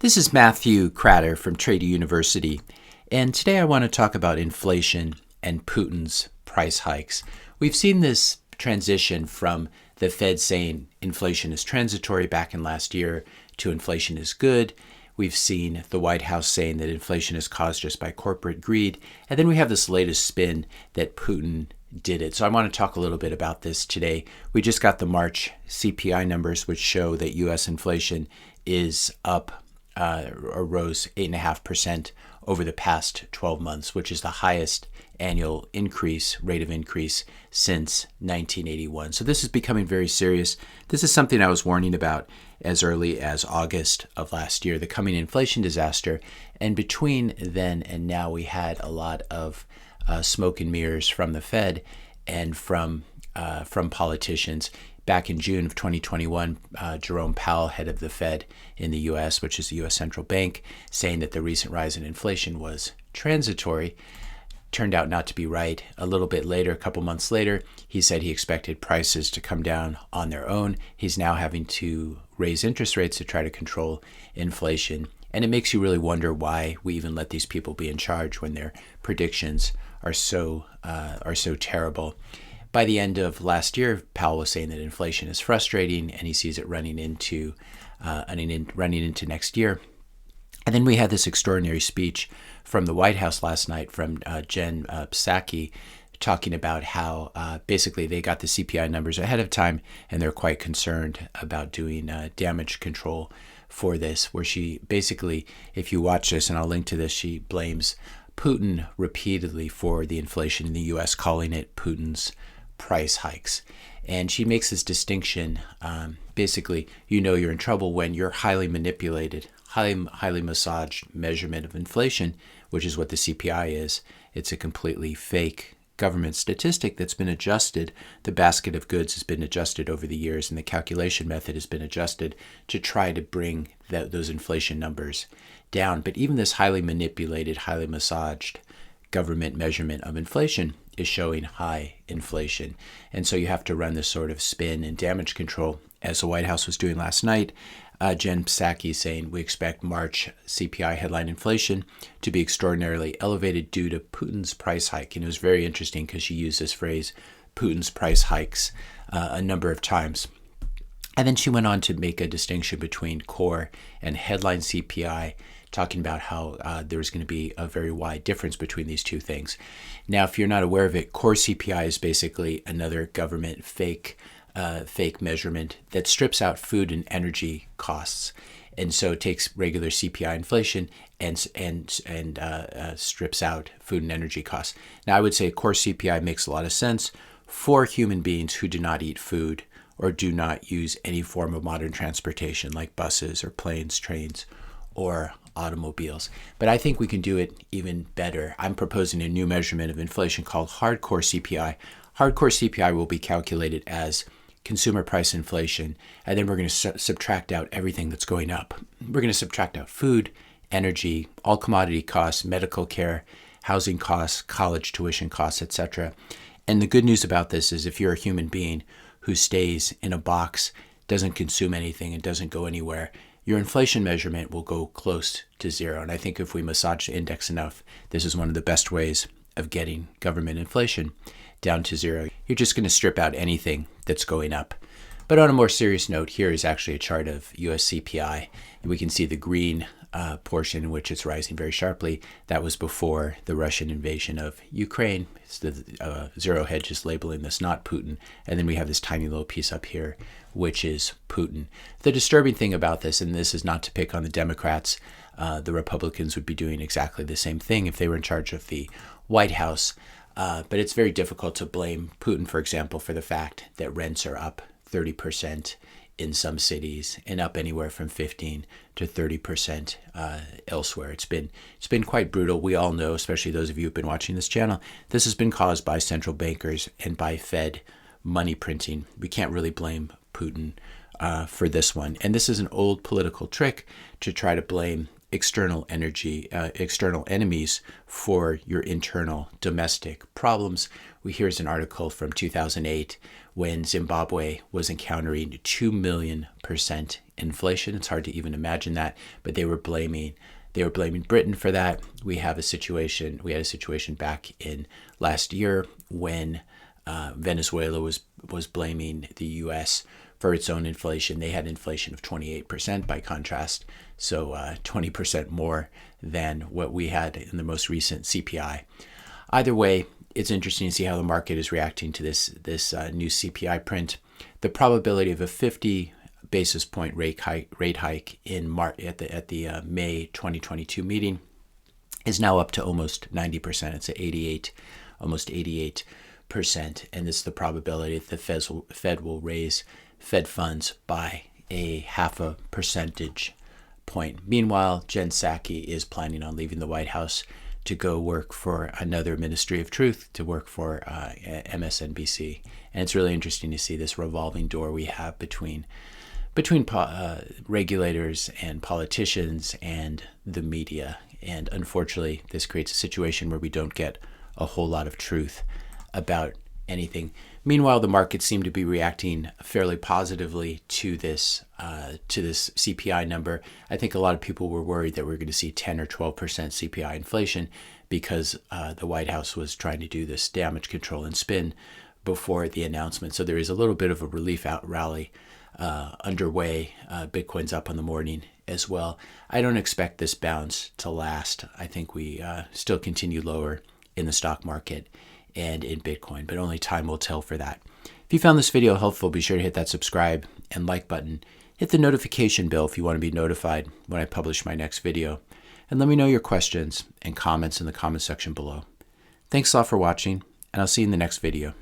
This is Matthew Cratter from Trade University, and today I want to talk about inflation and Putin's price hikes. We've seen this transition from the Fed saying inflation is transitory back in last year to inflation is good. We've seen the White House saying that inflation is caused just by corporate greed. And then we have this latest spin that Putin did it. So I want to talk a little bit about this today. We just got the March CPI numbers, which show that U.S. inflation is up or rose 8.5% over the past 12 months, which is the highest annual rate of increase since 1981. So this is becoming very serious. This is something I was warning about as early as August of last year, the coming inflation disaster. And between then and now, we had a lot of smoke and mirrors from the Fed and from politicians. Back in June of 2021, Jerome Powell, head of the Fed in the U.S., which is the U.S. Central Bank, saying that the recent rise in inflation was transitory, turned out not to be right. A little bit later, a couple months later, he said he expected prices to come down on their own. He's now having to raise interest rates to try to control inflation. And it makes you really wonder why we even let these people be in charge when their predictions are so terrible. By the end of last year, Powell was saying that inflation is frustrating, and he sees it running into next year. And then we had this extraordinary speech from the White House last night from Jen Psaki, talking about how basically they got the CPI numbers ahead of time, and they're quite concerned about doing damage control for this, where she basically, if you watch this, and I'll link to this, she blames Putin repeatedly for the inflation in the U.S., calling it Putin's price hikes. And she makes this distinction. Basically, you know you're in trouble when your highly manipulated, highly massaged measurement of inflation, which is what the CPI is. It's a completely fake government statistic that's been adjusted. The basket of goods has been adjusted over the years, and the calculation method has been adjusted to try to bring those inflation numbers down. But even this highly manipulated, highly massaged government measurement of inflation is showing high inflation. And so you have to run this sort of spin and damage control, as the White House was doing last night. Jen Psaki saying we expect March CPI headline inflation to be extraordinarily elevated due to Putin's price hike. And it was very interesting because she used this phrase, Putin's price hikes, a number of times. And then she went on to make a distinction between core and headline CPI, talking about how there's going to be a very wide difference between these two things. Now, if you're not aware of it, core CPI is basically another government fake measurement that strips out food and energy costs, and so it takes regular CPI inflation and strips out food and energy costs. Now, I would say core CPI makes a lot of sense for human beings who do not eat food or do not use any form of modern transportation like buses or planes, trains, or automobiles. But I think we can do it even better. I'm proposing a new measurement of inflation called hardcore CPI. Hardcore CPI will be calculated as consumer price inflation, and then we're going to subtract out everything that's going up. We're going to subtract out food, energy, all commodity costs, medical care, housing costs, college tuition costs, etc. And the good news about this is if you're a human being who stays in a box, doesn't consume anything, and doesn't go anywhere, your inflation measurement will go close to zero. And I think if we massage the index enough, this is one of the best ways of getting government inflation down to zero. You're just going to strip out anything that's going up. But on a more serious note, here is actually a chart of US CPI. And we can see the green portion in which it's rising very sharply. That was before the Russian invasion of Ukraine. It's the Zero Hedge is labeling this not Putin. And then we have this tiny little piece up here, which is Putin. The disturbing thing about this, and this is not to pick on the Democrats, the Republicans would be doing exactly the same thing if they were in charge of the White House. But it's very difficult to blame Putin, for example, for the fact that rents are up 30% in some cities and up anywhere from 15 to 30% elsewhere. It's been quite brutal. We all know, especially those of you who've been watching this channel, this has been caused by central bankers and by Fed money printing. We can't really blame Putin for this one. And this is an old political trick to try to blame external enemies for your internal domestic problems. Here's an article from 2008 when Zimbabwe was encountering 2 million% inflation. It's hard to even imagine that, but they were blaming Britain for that. We had a situation back in last year when Venezuela was blaming the U.S. for its own inflation. They had inflation of 28% by contrast, so 20% more than what we had in the most recent CPI. Either way, it's interesting to see how the market is reacting to this new CPI print. The probability of a 50 basis point rate hike in March at the May 2022 meeting is now up to almost 90%. It's at almost 88%, and this is the probability that the Fed will raise Fed funds by a 0.5 percentage point. Meanwhile, Jen Psaki is planning on leaving the White House to go work for another Ministry of Truth, to work for MSNBC. And it's really interesting to see this revolving door we have between regulators and politicians and the media. And unfortunately, this creates a situation where we don't get a whole lot of truth about anything. Meanwhile, the markets seem to be reacting fairly positively to this CPI number. I think a lot of people were worried that we're going to see 10 or 12% CPI inflation because the White House was trying to do this damage control and spin before the announcement. So there is a little bit of a relief rally underway. Bitcoin's up on the morning as well. I don't expect this bounce to last. I think we still continue lower in the stock market and in Bitcoin, but only time will tell for that. If you found this video helpful, be sure to hit that subscribe and like button. Hit the notification bell if you want to be notified when I publish my next video. And let me know your questions and comments in the comment section below. Thanks a lot for watching, and I'll see you in the next video.